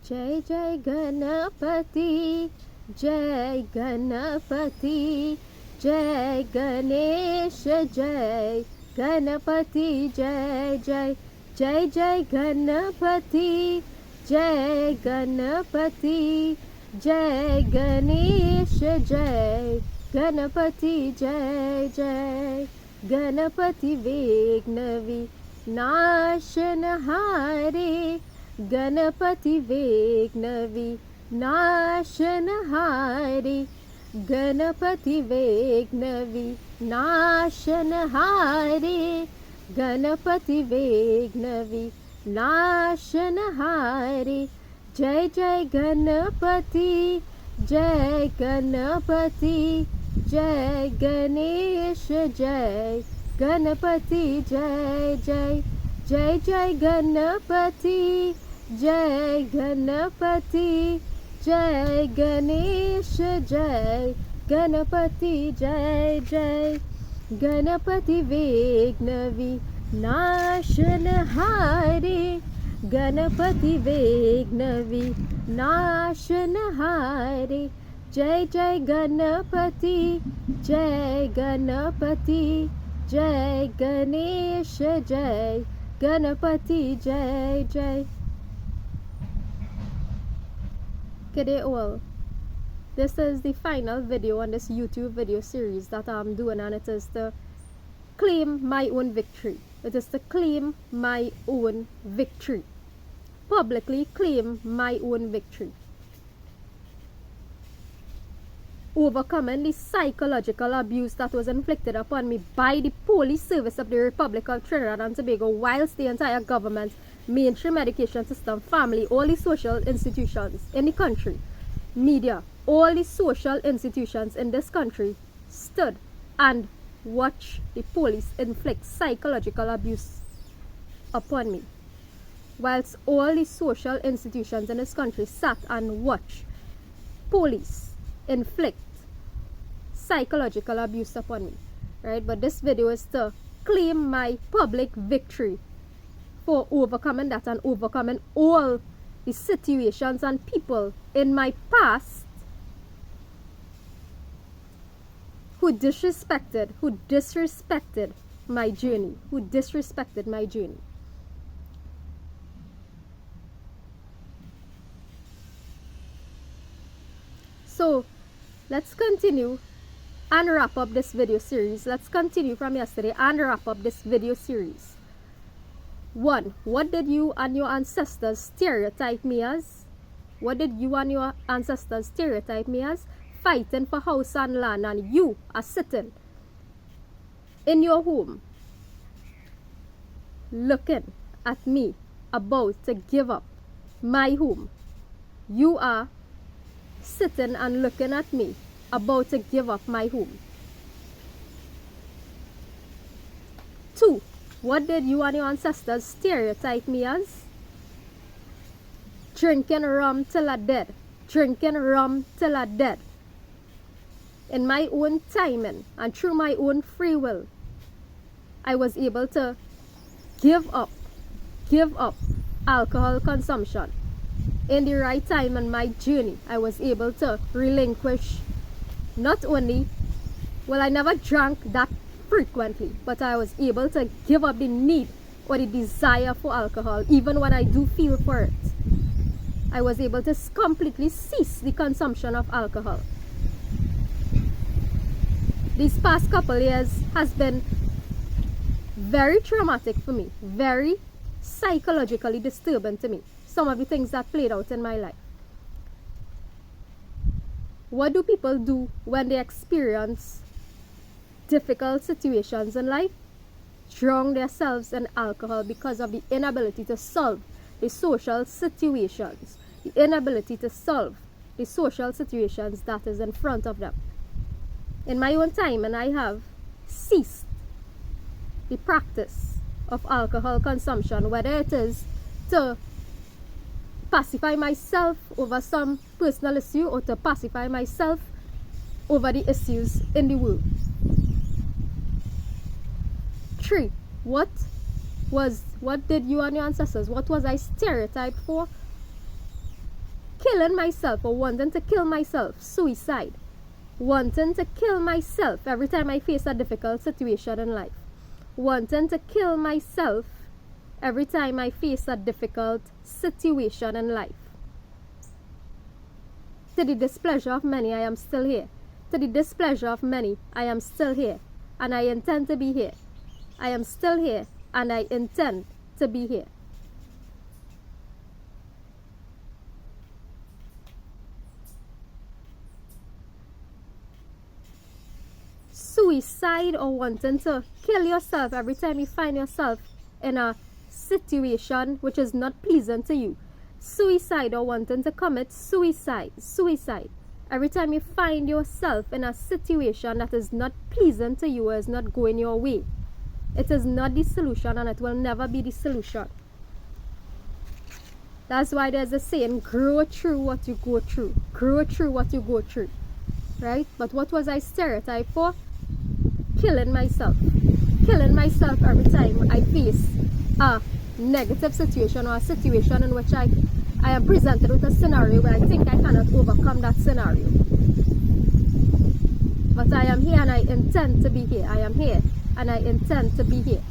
Jai Jai Ganapati, Jai Ganapati, Jai Ganesha, Jai Ganapati, Jai Jai, Jai Jai Ganapati, Jai Ganapati, Jai Ganesha, Jai Ganapati, Jai Jai, Ganapati Vignavi Nashanahare, Ganapati Vignavi Nashanahare, Ganapati Vignavi Nashanahare, Ganapati Vignavi Nashanahare. Jai Jai Ganapati, Jai Ganapati, Jai Ganesha, Jai Ganapati, Jai Jai, Jai Jai Ganapati, Jai Ganapati, Jai Ganesha, Jai Ganapati, Jai Jai, Ganapati Vignavi Nashanahare, Ganapati Vignavi Nashanahare. Jai Jai Ganapati, Jai Ganapati, Jai Ganesha, Jai Ganapati, Jai Jai. Good day all. This is the final video on this YouTube video series that I'm doing, and it is to claim my own victory. It is to claim my own victory. Publicly claim my own victory. Overcoming the psychological abuse that was inflicted upon me by the police service of the Republic of Trinidad and Tobago, whilst the entire government, mainstream education system, family, all the social institutions in the country, media, all the social institutions in this country stood and watched the police inflict psychological abuse upon me. Whilst all the social institutions in this country sat and watched police inflict psychological abuse upon me, right? But this video is to claim my public victory for overcoming that and overcoming all the situations and people in my past who disrespected my journey, So let's continue and wrap up this video series. Let's continue from yesterday and wrap up this video series. 1. What did you and your ancestors stereotype me as? What did you and your ancestors stereotype me as? Fighting for house and land, and you are sitting in your home looking at me about to give up my home. You are sitting and looking at me about to give up my home. 2. What did you and your ancestors stereotype me as? Drinking rum till I dead. Drinking rum till I dead. In my own timing and through my own free will, I was able to give up alcohol consumption. In the right time in my journey, I was able to relinquish not only, well, I never drank that frequently, but I was able to give up the need or the desire for alcohol, even when I do feel for it. I was able to completely cease the consumption of alcohol. These past couple years has been very traumatic for me, very psychologically disturbing to me, some of the things that played out in my life. What do people do when they experience difficult situations in life? Drown themselves in alcohol because of the inability to solve the social situations, the inability to solve the social situations that is in front of them. In my own time, and I have ceased the practice of alcohol consumption, whether it is to pacify myself over some personal issue or to pacify myself over the issues in the world. 3. What did you and your ancestors, what was I stereotyped for? killing myself or wanting to kill myself, suicide. Wanting to kill myself every time I face a difficult situation in life. Wanting to kill myself every time I face a difficult situation in life. To the displeasure of many, I am still here. To the displeasure of many, I am still here. And I intend to be here. I am still here and I intend to be here. Suicide or wanting to kill yourself every time you find yourself in a situation which is not pleasant to you. Suicide or wanting to commit suicide. Suicide. Every time you find yourself in a situation that is not pleasant to you or is not going your way. It is not the solution and it will never be the solution. That's why there's a saying, grow through what you go through. Grow through what you go through. Right? But what was I stereotyped for? Killing myself. Killing myself every time I face a negative situation or a situation in which I am presented with a scenario where I think I cannot overcome that scenario. But I am here and I intend to be here. I am here and I intend to be here.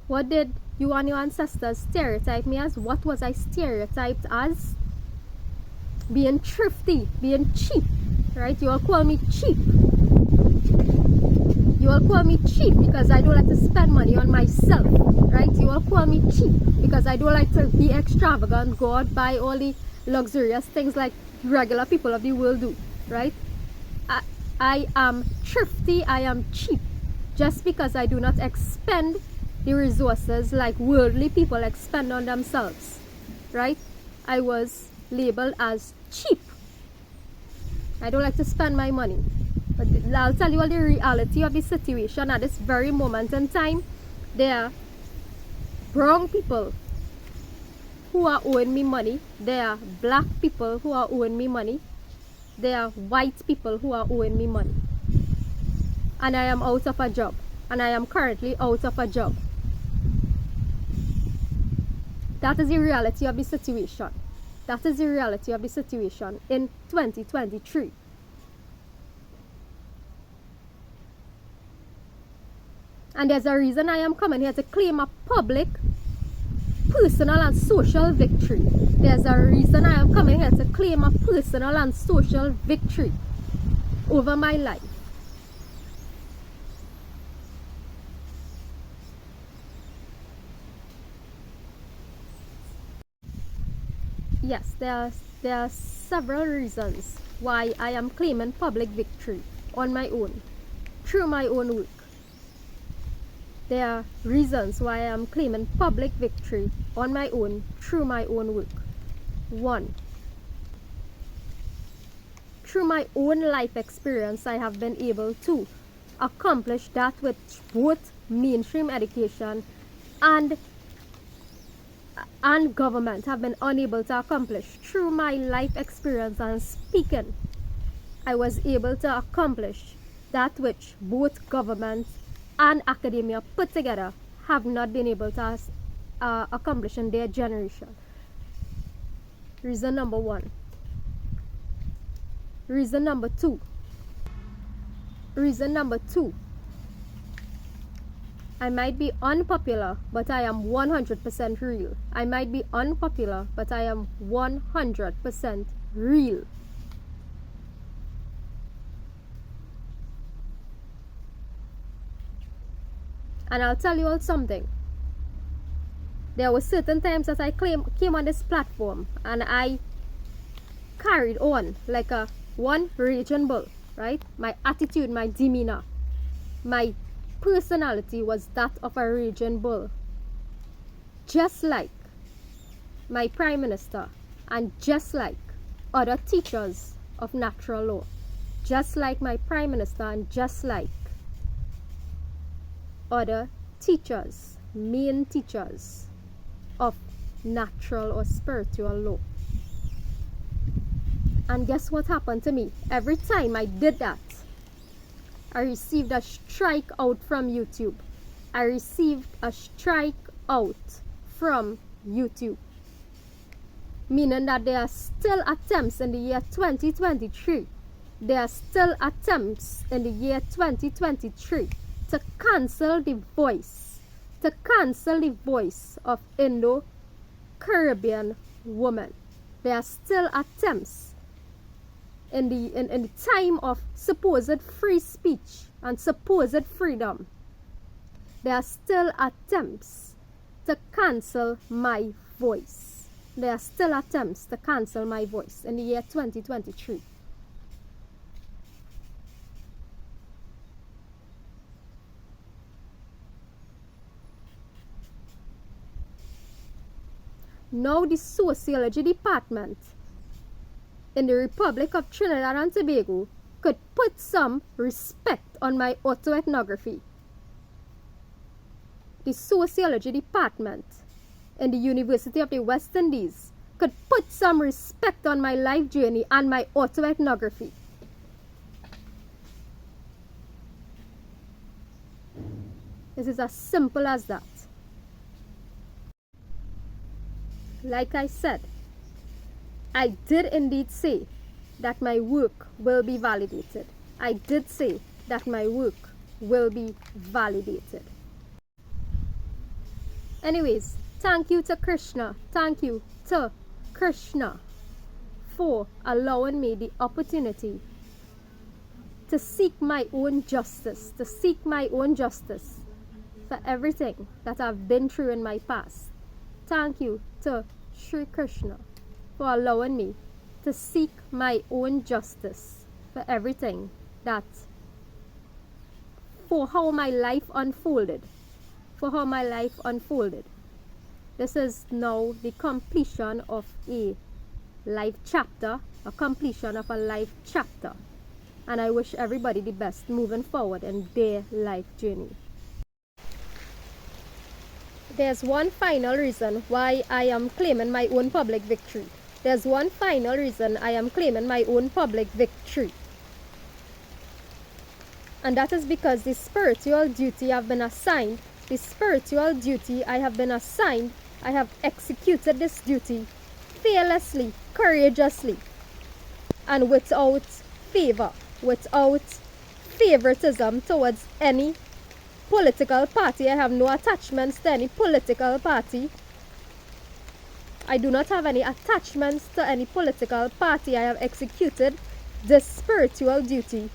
What did you and your ancestors stereotype me as? What was I stereotyped as? Being thrifty, being cheap, right? You all call me cheap. You all call me cheap because I don't like to spend money on myself, right? You all call me cheap because I don't like to be extravagant, go out, buy all the luxurious things like regular people of the world do, right? I am thrifty, I am cheap, just because I do not expend the resources like worldly people expend on themselves, right? I was labeled as cheap. I don't like to spend my money. But I'll tell you all the reality of the situation at this very moment in time. There are brown people who are owing me money. There are black people who are owing me money. There are white people who are owing me money. And I am out of a job. And I am currently out of a job. That is the reality of the situation. That is the reality of the situation in 2023. And there's a reason I am coming here to claim a public, personal and social victory. There's a reason I am coming here to claim a personal and social victory over my life. Yes, there are several reasons why I am claiming public victory on my own, through my own work. There are reasons why I am claiming public victory on my own, through my own work. 1. Through my own life experience, I have been able to accomplish that which both mainstream education and government have been unable to accomplish. Through my life experience and speaking, I was able to accomplish that which both government and academia put together have not been able to accomplish in their generation. Reason number 1. Reason number 2. Reason number 2. I might be unpopular, but I am 100% real. I might be unpopular, but I am 100% real. And I'll tell you all something. There were certain times that I came on this platform and I carried on like a one raging bull, right? My attitude, my demeanor, my personality was that of a raging bull. Just like my Prime Minister and just like other teachers of natural law. Just like my Prime Minister and just like other teachers, main teachers of natural or spiritual law. And guess what happened to me? Every time I did that, I received a strike out from YouTube. I received a strike out from YouTube. Meaning that there are still attempts in the year 2023. There are still attempts in the year 2023 to cancel the voice, of Indo-Caribbean women. There are still attempts in the time of supposed free speech and supposed freedom. There are still attempts to cancel my voice. There are still attempts to cancel my voice in the year 2023. Now the sociology department in the Republic of Trinidad and Tobago could put some respect on my autoethnography. The sociology department in the University of the West Indies could put some respect on my life journey and my autoethnography. This is as simple as that. Like I said, I did indeed say that my work will be validated. I did say that my work will be validated. Anyways, thank you to Krishna. Thank you to Krishna for allowing me the opportunity to seek my own justice, for everything that I've been through in my past. Thank you to Sri Krishna for allowing me to seek my own justice for everything for how my life unfolded. This is now the completion of a life chapter, and I wish everybody the best moving forward in their life journey. There's one final reason why I am claiming my own public victory. And that is because the spiritual duty I have been assigned, I have executed this duty fearlessly, courageously, and without favoritism towards any political party. I have no attachments to any political party. I do not have any attachments to any political party. I have executed this spiritual duty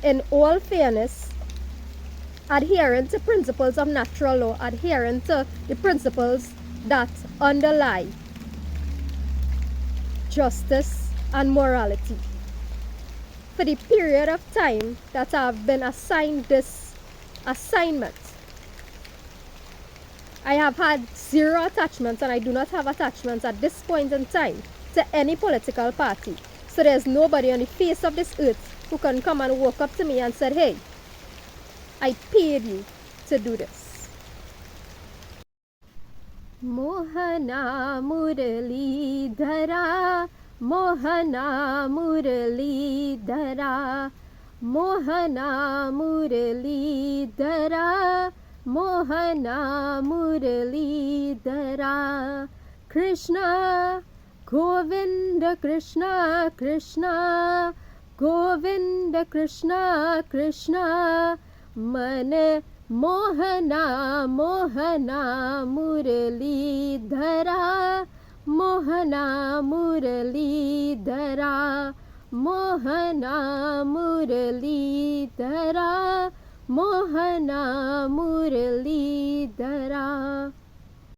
in all fairness, adhering to principles of natural law, adhering to the principles that underlie justice and morality. For the period of time that I have been assigned this assignment, I have had zero attachments, and I do not have attachments at this point in time to any political party. So there's nobody on the face of this earth who can come and walk up to me and say, hey, I paid you to do this. Mohana Murali Dhara, Mohana Murali Dhara, Mohana Murali Dhara, Mohana Murali Dhara. Krishna Govinda, Krishna Krishna Govinda, Krishna Krishna. Mane Mohana Mohana Murali Dhara, Mohana Murali Dhara, Mohana Murali Dhara, Mohana Murali Dhara.